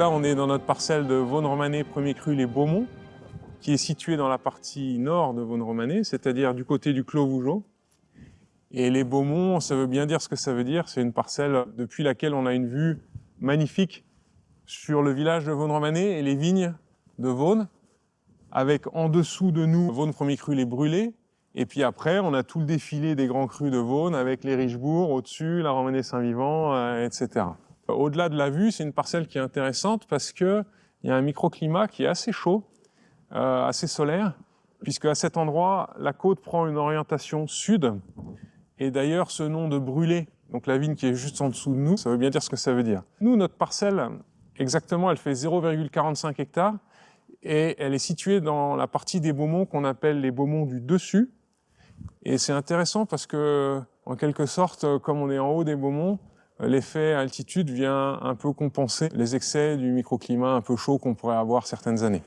là, on est dans notre parcelle de Vaune-Romanée, premier cru Les Beaumonts, qui est située dans la partie nord de Vaune-Romanée, c'est-à-dire du côté du Clos Vougeot. Et Les Beaumonts, ça veut bien dire ce que ça veut dire. C'est une parcelle depuis laquelle on a une vue magnifique sur le village de Vaune-Romanée et les vignes de Vaune, avec en dessous de nous Vaune premier cru Les Brûlés. Et puis après, on a tout le défilé des grands crus de Vaune avec les Richebourg au-dessus, la Romanée Saint-Vivant, etc. Au-delà de la vue, c'est une parcelle qui est intéressante parce qu'il y a un microclimat qui est assez chaud, assez solaire, puisque à cet endroit, la côte prend une orientation sud. Et d'ailleurs, ce nom de Brûlé, donc la vigne qui est juste en dessous de nous, ça veut bien dire ce que ça veut dire. Nous, notre parcelle, exactement, elle fait 0,45 hectares et elle est située dans la partie des Beaumonts qu'on appelle les Beaumonts du dessus. Et c'est intéressant parce que, en quelque sorte, comme on est en haut des Beaumonts, l'effet altitude vient un peu compenser les excès du microclimat un peu chaud qu'on pourrait avoir certaines années.